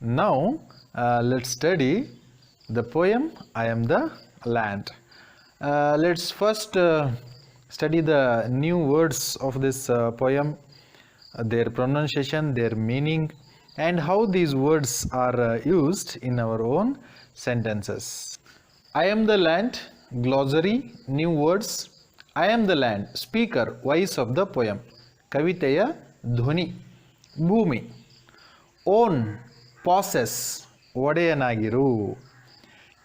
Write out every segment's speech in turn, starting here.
Now let's study the poem I Am the Land. Let's first study the new words of this poem, their pronunciation, their meaning, and how these words are used in our own sentences. I am the land, glossary, new words. I am the land, speaker, voice of the poem. ಕವಿತೆಯ ಧ್ವನಿ, ಭೂಮಿ. Own, possess, ಒಡೆಯನಾಗಿರು.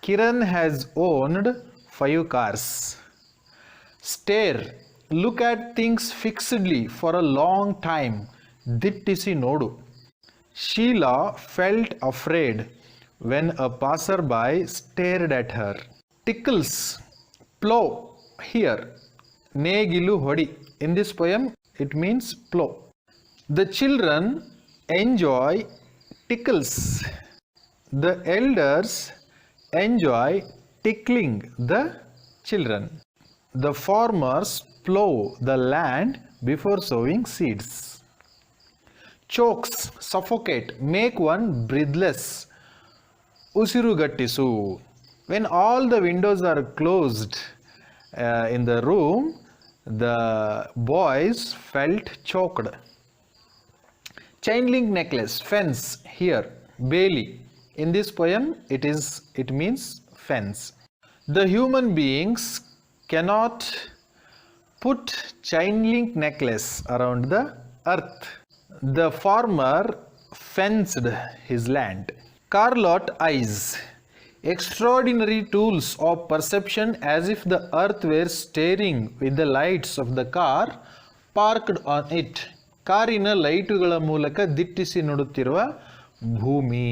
Kiran has owned 5 cars. Stare, look at things fixedly for a long time. ದಿಟ್ಟಿಸಿ ನೋಡು. Sheela felt afraid when a passerby stared at her. Tickles, plow, here. ನೇಗಿಲು ಹೊಡಿ. In this poem, it means plow. The children enjoy tickles. The elders enjoy tickling the children. The farmers plow the land before sowing seeds. Chokes, suffocate, make one breathless. Usirugattisu. When all the windows are closed in the room, the boys felt choked. Chain link necklace, fence, here. Bailey. In this poem, it means fence. The human beings cannot put chain link necklace around the earth. The farmer fenced his land. Carlot eyes, extraordinary tools of perception, as if the earth were staring with the lights of the car parked on it. ಕಾರಿನ ಲೈಟುಗಳ ಮೂಲಕ ದಿಟ್ಟಿಸಿ ನೋಡುತ್ತಿರುವ ಭೂಮಿ.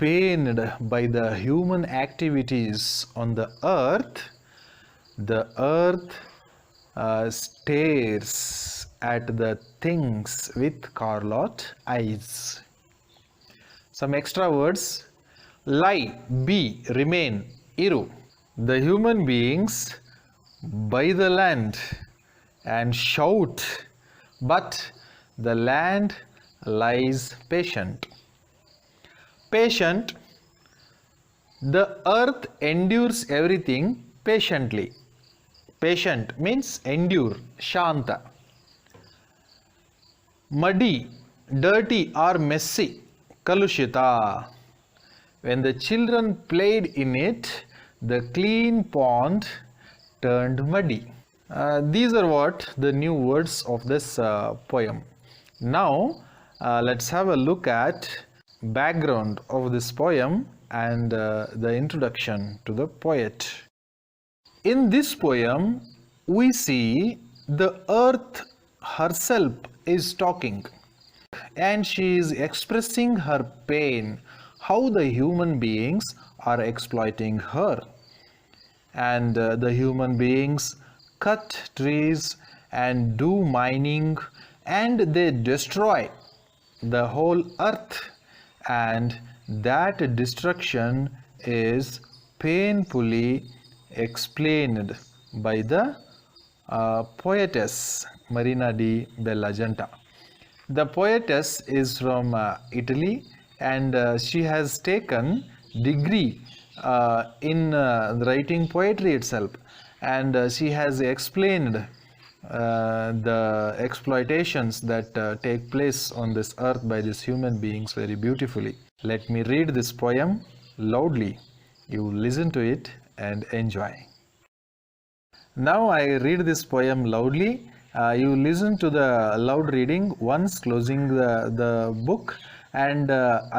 Pained by the human activities on the earth stares at the things with Carlot eyes. Some extra words. Lie, be, remain, iru. The human beings buy the land and shout, but the land lies patient. Patient, the earth endures everything patiently. Patient means endure, shanta. Muddy, dirty or messy, kalushita. When the children played in it, the clean pond turned muddy. These are what the new words of this poem. Now let's have a look at background of this poem and the introduction to the poet. In this poem, we see the earth herself is talking, and she is expressing her pain, how the human beings are exploiting her. And the human beings cut trees and do mining, and they destroy the whole earth, and that destruction is painfully explained by the poetess Marina di Bellagenta. The poetess is from Italy, and she has taken degree in writing poetry itself, and she has explained the exploitations that take place on this earth by these human beings very beautifully. Let me read this poem loudly. You listen to it and enjoy. Now I read this poem loudly. You listen to the loud reading once, closing the book, and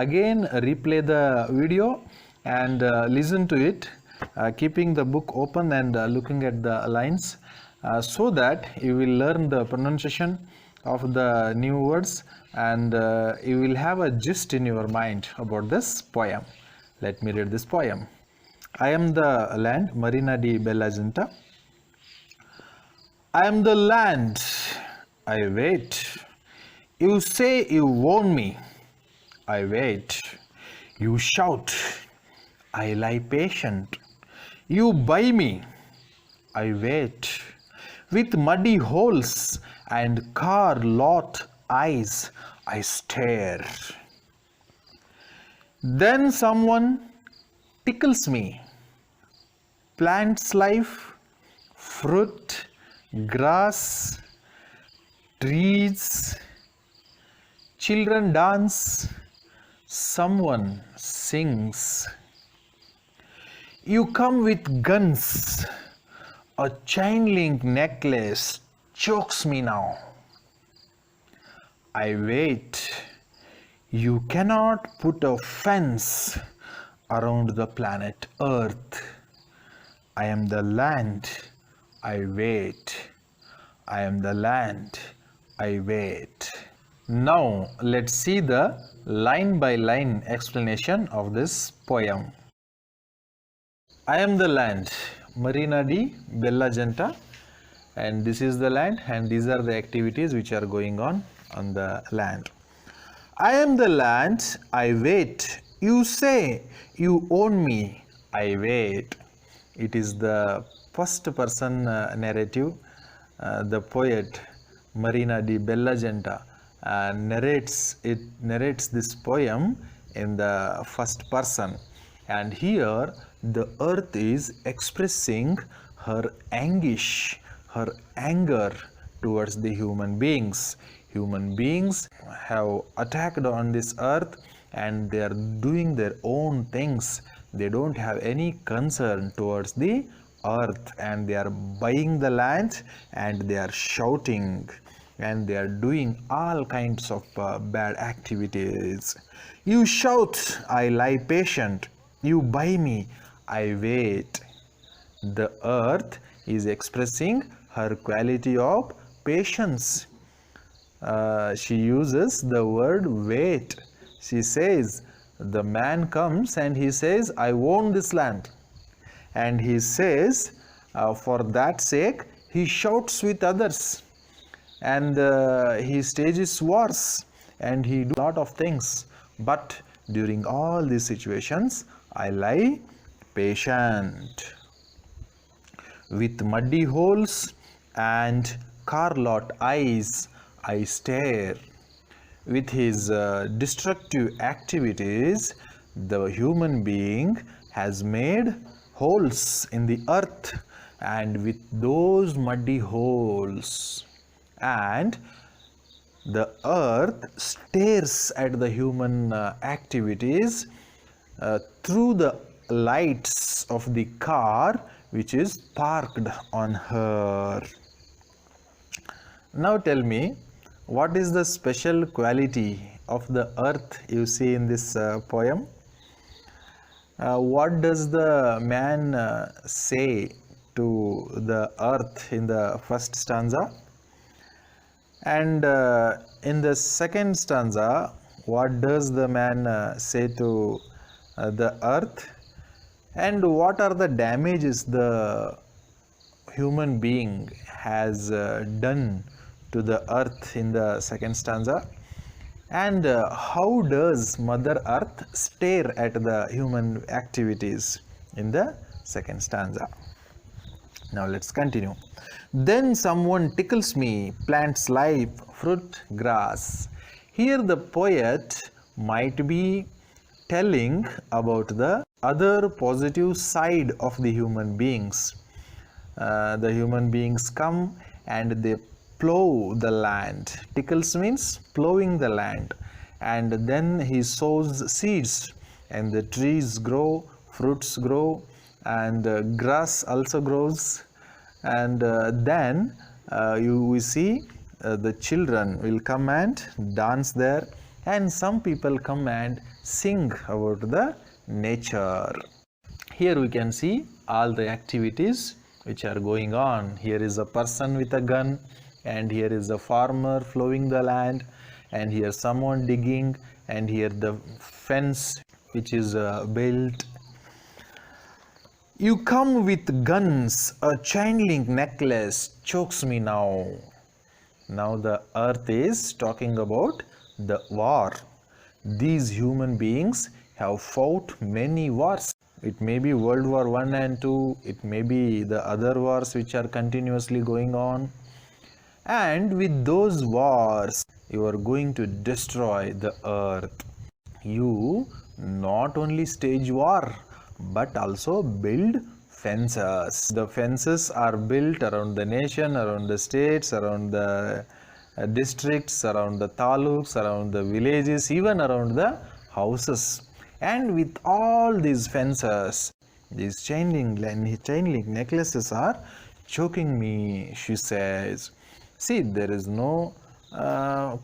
again replay the video and listen to it, keeping the book open and looking at the lines, so that you will learn the pronunciation of the new words, and you will have a gist in your mind about this poem. Let me read this poem. I am the land, Marina di Bellagenta. I am the land, I wait. You say you own me, I wait. You shout, I lie patient. You buy me, I wait. With muddy holes and car lot eyes, I stare. Then someone tickles me. Plants life, fruit, grass, trees, children dance, someone sings. You come with guns, a chain link necklace chokes me now. I wait. You cannot put a fence around the planet Earth. I am the land, I wait. I am the land, I wait. Now let's see the line by line explanation of this poem. I am the land, Marina di Bellagenta, and this is the land, and these are the activities which are going on the land. I am the land, I wait. You say you own me, I wait. It is the first person narrative. The poet Marina di Bellagenta narrates this poem in the first person, and here the earth is expressing her anguish, her anger towards the human beings. Human beings have attacked on this earth and they are doing their own things. They don't have any concern towards the earth, and they are buying the land and they are shouting and they are doing all kinds of bad activities. You shout, I lie patient. You buy me, I wait. The earth is expressing her quality of patience. She uses the word wait. She says, the man comes and he says, I own this land. And he says, for that sake, he shouts with others. And he stages wars. And he does a lot of things. But during all these situations, I lie patient. With muddy holes and car lot eyes, I stare. With his destructive activities, the human being has made holes in the earth, and with those muddy holes, and the earth stares at the human activities through the lights of the car which is parked on her. Now tell me, what is the special quality of the earth you see in this poem? What does the man say to the earth in the first stanza? And in the second stanza, what does the man say to the earth? And what are the damages the human being has done to the earth in the second stanza? And how does Mother Earth stare at the human activities in the second stanza? Now let's continue. Then someone tickles me, plants life, fruit, grass. Here the poet might be telling about the other positive side of the human beings. The human beings come and they plow the land. Tickles means plowing the land, and then he sows seeds and the trees grow, fruits grow, and grass also grows, and then we see the children will come and dance there, and some people come and sing about the nature. Here we can see all the activities which are going on. Here is a person with a gun, and here is a farmer plowing the land, and here someone digging, and here the fence which is built. You come with guns, a chain link necklace chokes me now. Now the earth is talking about the war. These human beings have fought many wars. It may be World War I and II, it may be the other wars which are continuously going on. and with those wars you are going to destroy the earth. You not only stage war but also build fences. The fences are built around the nation, around the states, around the districts, around the taluks, around the villages, even around the houses. And with all these fences, these chain link necklaces are choking me, she says. See, there is no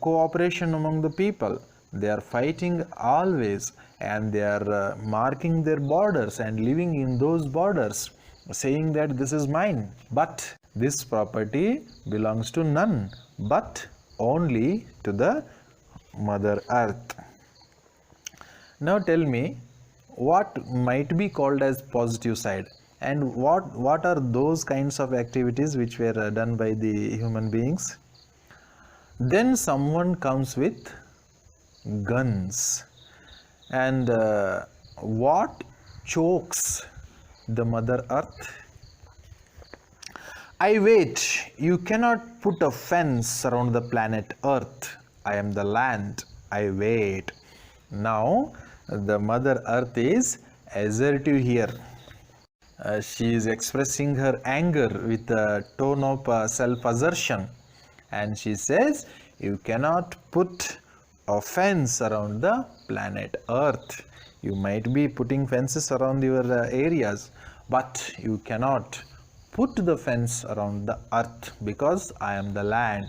cooperation among the people. They are fighting always, and they are marking their borders and living in those borders, saying that this is mine. But this property belongs to none, but only to the Mother Earth. Now tell me, what might be called as positive side, and what are those kinds of activities which were done by the human beings? Then someone comes with guns, and what chokes the Mother Earth? I wait. You cannot put a fence around the planet Earth. I am the land. I wait. Now the Mother Earth is assertive here. She is expressing her anger with a tone of self-assertion, and she says, you cannot put a fence around the planet Earth. You might be putting fences around your areas, but you cannot put the fence around the earth, because I am the land.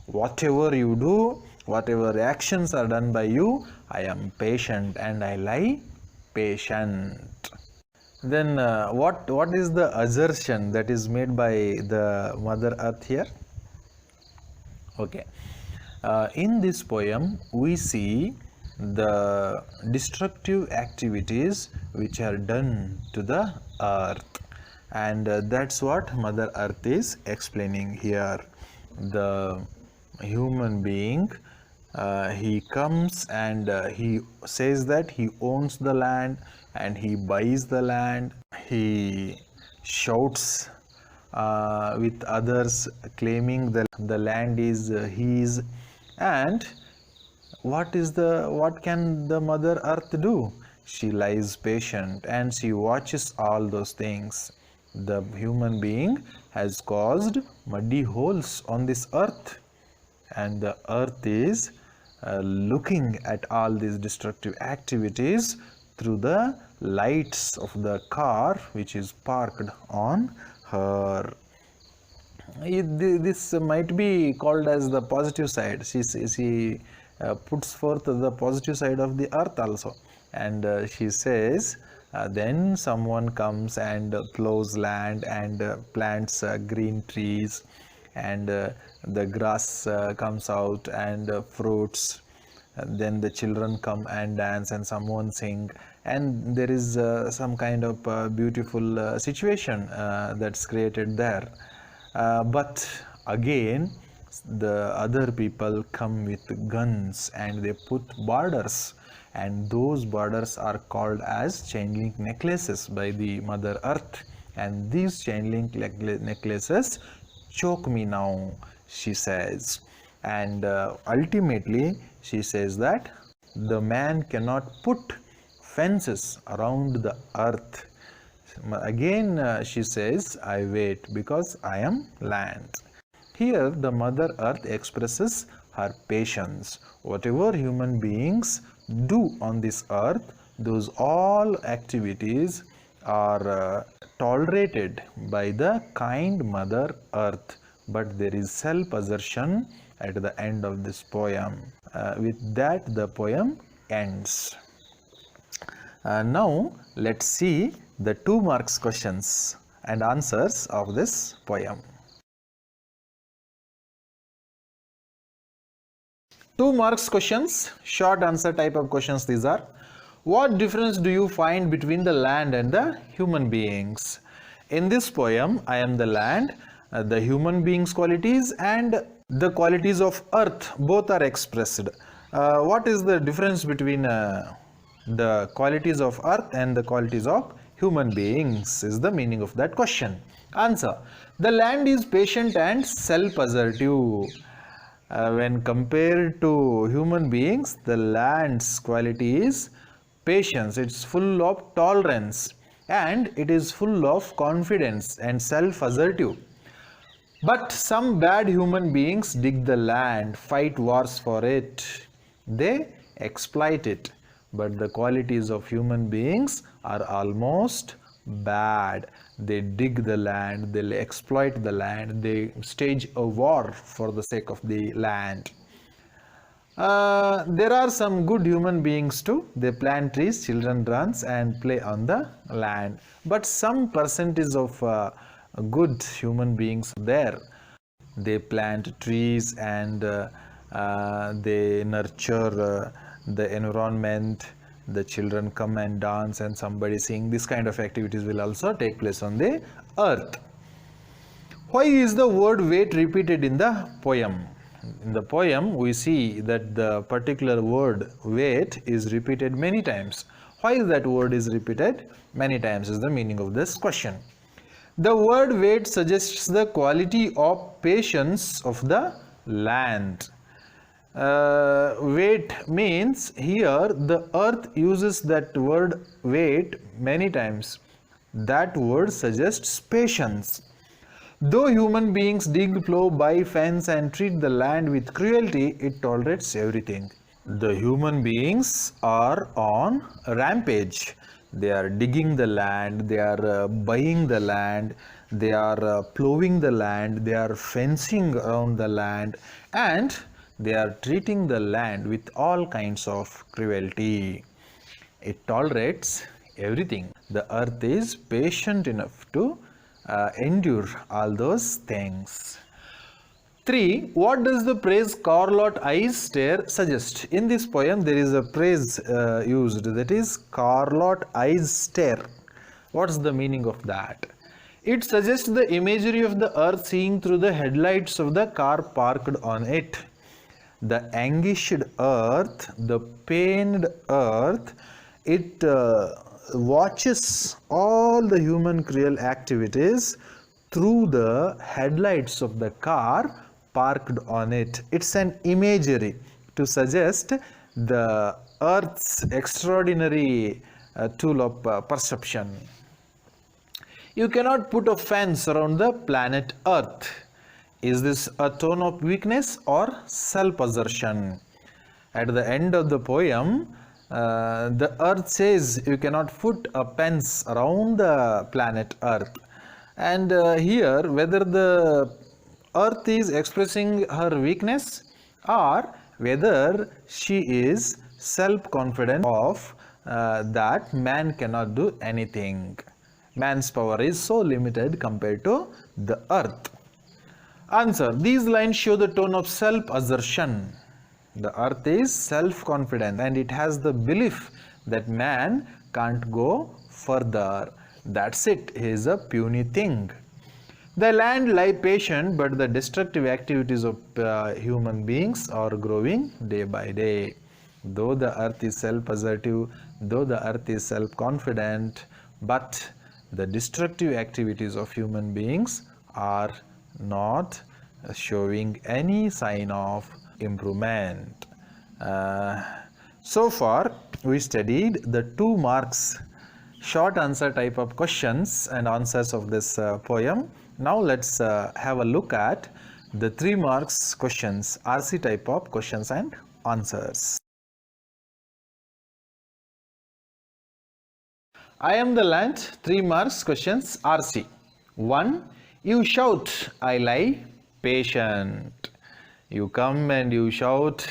Whatever you do, whatever actions are done by you, I am patient and I lie patient. Then what is the assertion that is made by the Mother Earth here? Okay. In this poem, we see the destructive activities which are done to the earth, and that's what Mother Earth is explaining here. The human being, he comes and he says that he owns the land and he buys the land. He shouts with others, claiming that the land is his. And what can the Mother Earth do? She lies patient and she watches all those things. The human being has caused muddy holes on this earth, and the earth is looking at all these destructive activities through the lights of the car which is parked on her. This might be called as the positive side. She puts forth the positive side of the earth also, and she says, then someone comes and plows land and plants green trees, and the grass comes out and fruits. And then the children come and dance and someone sing, and there is some kind of beautiful situation that's created there. But again, the other people come with guns and they put borders, and those borders are called as chain link necklaces by the Mother Earth. And these chain link necklaces choke me now, she says. And ultimately she says that the man cannot put fences around the earth. Again she says, I wait because I am land. Here the Mother Earth expresses her patience. Whatever human beings do on this earth, those all activities are tolerated by the kind Mother Earth, but there is self-assertion at the end of this poem. With that, the poem ends. Now let's see the 2 marks questions and answers of this poem. 2 marks questions, short answer type of questions these are. What difference do you find between the land and the human beings? In this poem, I am the land, the human beings qualities and the qualities of earth both are expressed. What is the difference between the qualities of earth and the qualities of human beings is the meaning of that question. Answer. The land is patient and self-assertive. When compared to human beings, the land's quality is patience. It's full of tolerance and it is full of confidence and self-assertive. But some bad human beings dig the land, fight wars for it. They exploit it. But the qualities of human beings are almost bad. They dig the land, they exploit the land, they stage a war for the sake of the land. There are some good human beings too. They plant trees, children runs and play on the land. But some percentage of good human beings there. They plant trees and they nurture the environment. The children come and dance and somebody sing. This kind of activities will also take place on the earth. Why is the word wait repeated in the poem? In the poem, we see that the particular word wait is repeated many times. Why is that word is repeated many times is the meaning of this question. The word wait suggests the quality of patience of the land. Wait means here the earth uses that word wait many times. That word suggests patience. Though human beings dig, plow, buy, fence and treat the land with cruelty, it tolerates everything. The human beings are on a rampage. They are digging the land, they are buying the land, they are plowing the land, they are fencing around the land and they are treating the land with all kinds of cruelty. It tolerates everything. The earth is patient enough to endure all those things. 3. What does the phrase Carlot eyes stare suggest? In this poem, there is a phrase used, that is Carlot eyes stare. What's the meaning of that? It suggests the imagery of the earth seeing through the headlights of the car parked on it. The anguished earth, the pained earth, it watches all the human cruel activities through the headlights of the car parked on it. It's an imagery to suggest the earth's extraordinary tool of perception. You cannot put a fence around the planet Earth. Is this a tone of weakness or self-assertion? At the end of the poem, the earth says you cannot put a fence around the planet Earth. And here, whether the earth is expressing her weakness or whether she is self-confident of that man cannot do anything. Man's power is so limited compared to the earth. Answer. These lines show the tone of self-assertion. The earth is self-confident and it has the belief that man can't go further. That's it. He is a puny thing. The land lie patient, but the destructive activities of human beings are growing day by day. Though the earth is self-assertive, though the earth is self-confident, but the destructive activities of human beings are not showing any sign of improvement. So far, we studied the 2 marks short answer type of questions and answers of this poem. Now let's have a look at the 3 marks questions, RC type of questions and answers. I am the land, 3 marks questions, RC. 1. You shout, I lie patient. You come and you shout,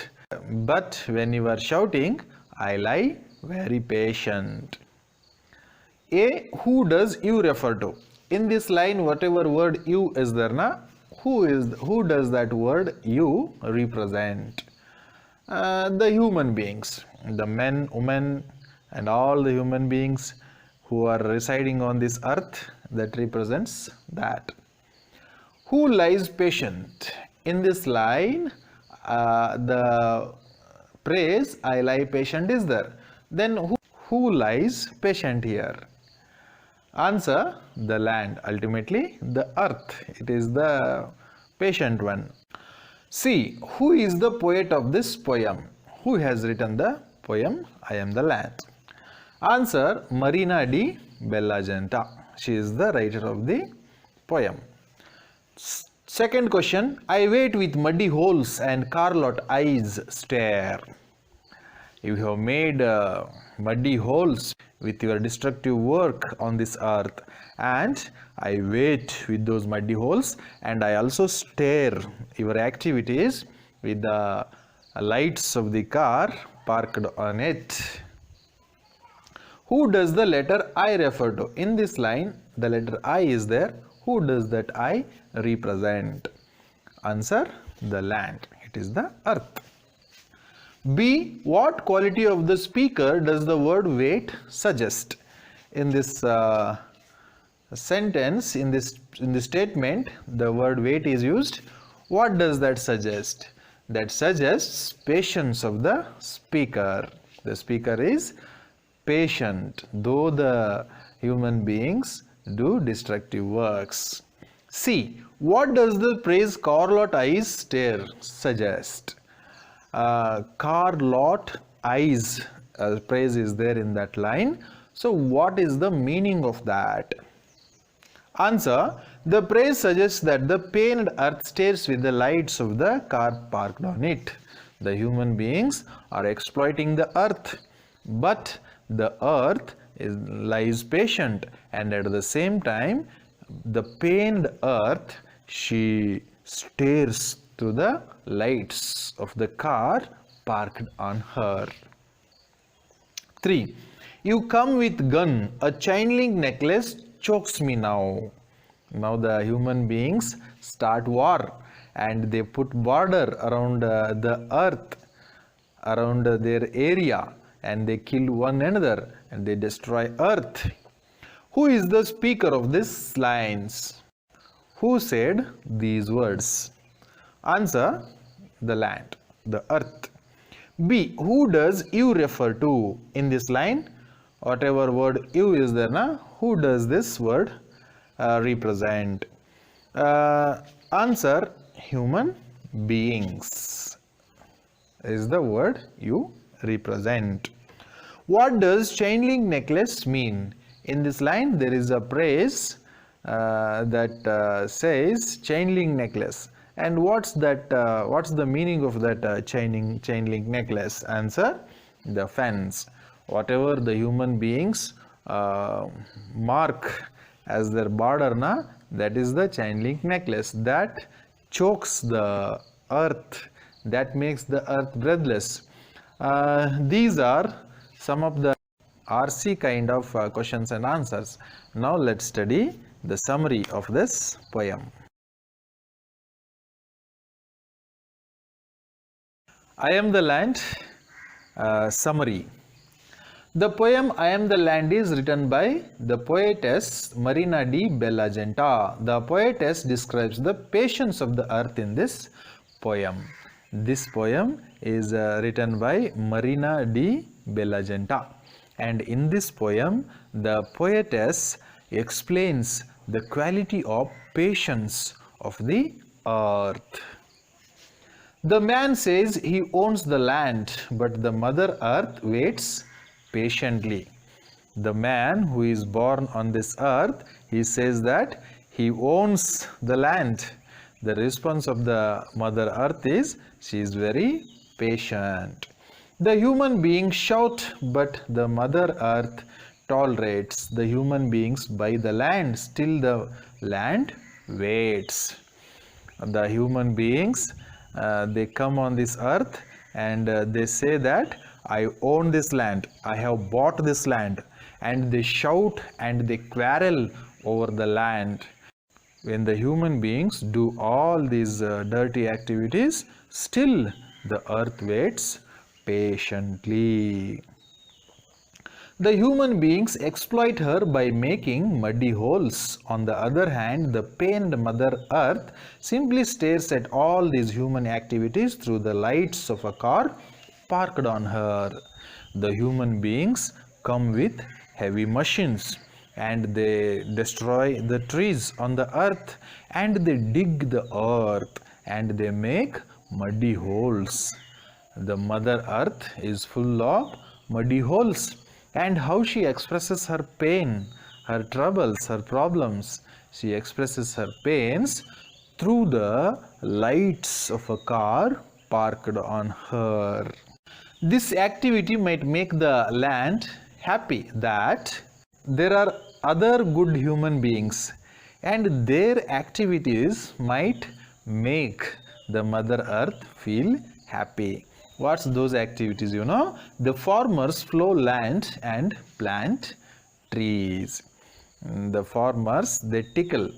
but when you are shouting, I lie very patient. A. Who does you refer to? In this line, whatever word you is there, who does that word you represent? The human beings, the men, women, and all the human beings who are residing on this earth, that represents that. Who lies patient? In this line, the phrase I lie patient is there. Then who lies patient here? Answer, the land. Ultimately, the earth. It is the patient one. See, who is the poet of this poem? Who has written the poem, I Am the Land? Answer, Marina di Bellagenta. She is the writer of the poem. Second question, I wait with muddy holes and Carlot eyes stare. You have made muddy holes with your destructive work on this earth, and I wait with those muddy holes, and I also stare your activities with the lights of the car parked on it. Who does the letter I refer to? In this line, the letter I is there. Who does that I represent? Answer, the land. It is the earth. B. What quality of the speaker does the word wait suggest? In this sentence, in this statement, the word wait is used. What does that suggest? That suggests patience of the speaker. The speaker is patient, though the human beings do destructive works. C. What does the phrase Carlot eyes stare suggest? Carlot eyes phrase is there in that line. So what is the meaning of that? Answer, the phrase suggests that the pained earth stares with the lights of the car parked on it. The human beings are exploiting the earth, but the earth lies patient, and at the same time the pained earth, she stares through the lights of the car parked on her. 3. You come with gun, a chain link necklace chokes me now. Now the human beings start war, and they put border around the earth, around their area, and they kill one another and they destroy earth. Who is the speaker of these lines? Who said these words? Answer, the land, the earth. B. Who does you refer to? In this line, whatever word you is there, who does this word represent? Answer, human beings is the word you represent. What does chain link necklace mean? In this line, there is a phrase that says chain link necklace. And what's that? What's the meaning of that chain link necklace? Answer, the fence. Whatever the human beings mark as their border, that is the chain link necklace that chokes the earth, that makes the earth breathless. These are some of the RC kind of questions and answers. Now let's study the summary of this poem. I Am the Land summary. The poem I Am the Land is written by the poetess Marina di Bellagenta. The poetess describes the patience of the earth in this poem. This poem is written by Marina di Bellagenta, and in this poem the poetess explains the quality of patience of the earth. The man says he owns the land, but the mother earth waits patiently. The man who is born on this earth, he says that he owns the land. The response of the mother earth is, she is very patient. The human beings shout, but the mother earth tolerates the human beings by the land. Still the land waits. The human beings, they come on this earth and they say that I own this land, I have bought this land, and they shout and they quarrel over the land. When the human beings do all these dirty activities, still the earth waits patiently. The human beings exploit her by making muddy holes. On the other hand, the pained mother earth simply stares at all these human activities through the lights of a car parked on her. The human beings come with heavy machines. and they destroy the trees on the earth, and they dig the earth and they make muddy holes. The Mother Earth is full of muddy holes. And how she expresses her pain, her troubles, her problems. She expresses her pains through the lights of a car parked on her. This activity might make the land happy that there are other good human beings, and their activities might make the Mother Earth feel happy. What's those activities? The farmers plow land and plant trees. The farmers, they tickle.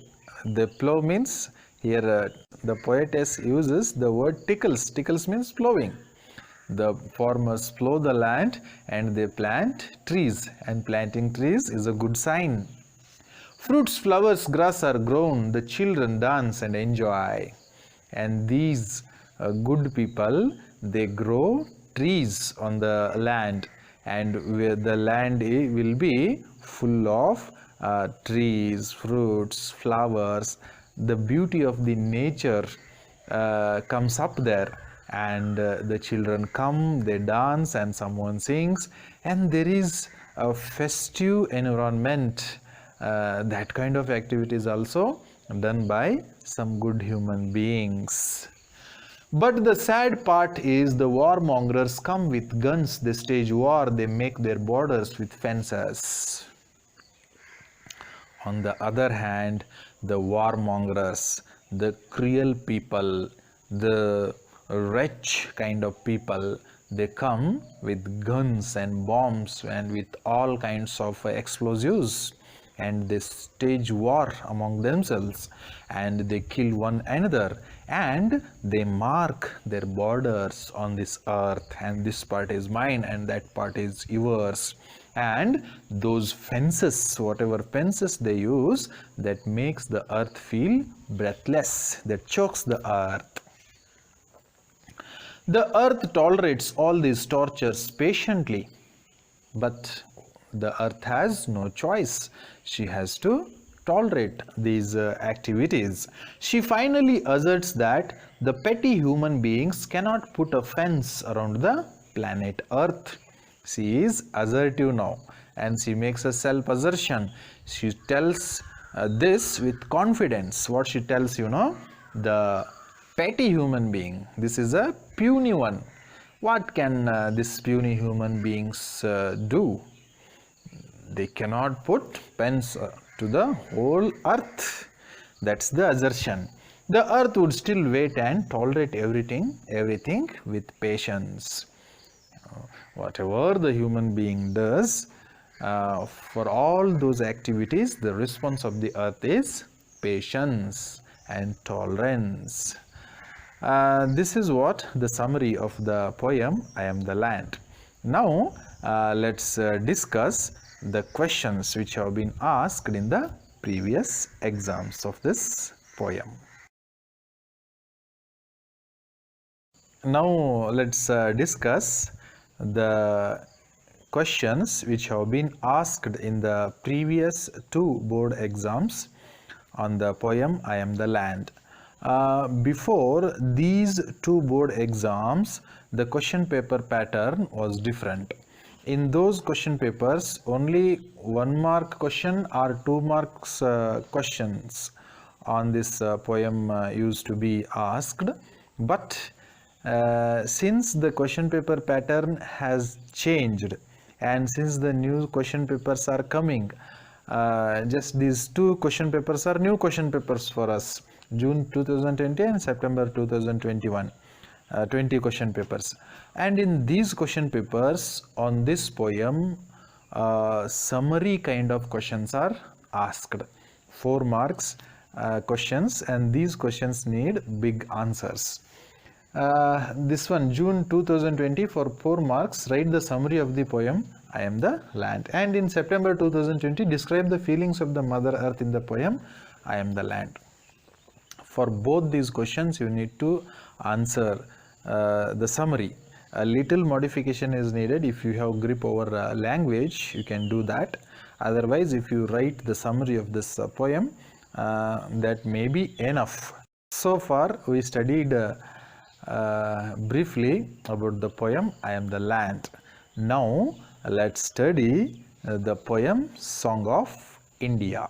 The plow means here the poetess uses the word tickles. Tickles means plowing. The farmers plow the land and they plant trees, and planting trees is a good sign. Fruits, flowers, grass are grown, the children dance and enjoy. And these good people, they grow trees on the land, and where the land will be full of trees, fruits, flowers. The beauty of the nature comes up there, and the children come, they dance, and someone sings, and there is a festive environment. That kind of activity is also done by some good human beings. But the sad part is the warmongers come with guns, they stage war, they make their borders with fences. On the other hand, the warmongers, the cruel people, the wretch kind of people, they come with guns and bombs and with all kinds of explosives, and they stage war among themselves, and they kill one another, and they mark their borders on this earth, and this part is mine and that part is yours. And those fences, whatever fences they use, that makes the earth feel breathless, that chokes the earth. The earth tolerates all these tortures patiently, but the earth has no choice. She has to tolerate these activities. She finally asserts that the petty human beings cannot put a fence around the planet Earth. She is assertive now, and she makes a self-assertion. She tells this with confidence. What she tells, the petty human being, this is a puny one. What can these puny human beings do? They cannot put fence to the whole earth. That's the assertion. The earth would still wait and tolerate everything with patience. Whatever the human being does, for all those activities, the response of the earth is patience and tolerance. This is what the summary of the poem I Am the Land. Now let's discuss the questions which have been asked in the previous exams of this poem. Now let's discuss the questions which have been asked in the previous 2 board exams on the poem I Am the Land. Before these 2 board exams, the question paper pattern was different. In those question papers, only 1 mark question or 2 marks questions on this poem used to be asked. But since the question paper pattern has changed, and since the new question papers are coming, just these 2 question papers are new question papers for us, June 2020 and September 2021. 20 question papers, and in these question papers on this poem, summary kind of questions are asked, 4 marks questions, and these questions need big answers. This one, June 2020, for 4 marks, write the summary of the poem I Am the Land, and in September 2020, describe the feelings of the Mother Earth in the poem I Am the Land. For both these questions, you need to answer the summary. A little modification is needed. If you have grip over language, you can do that. Otherwise, if you write the summary of this poem, that may be enough. So far, we studied briefly about the poem I Am the Land. Now, let's study the poem Song of India.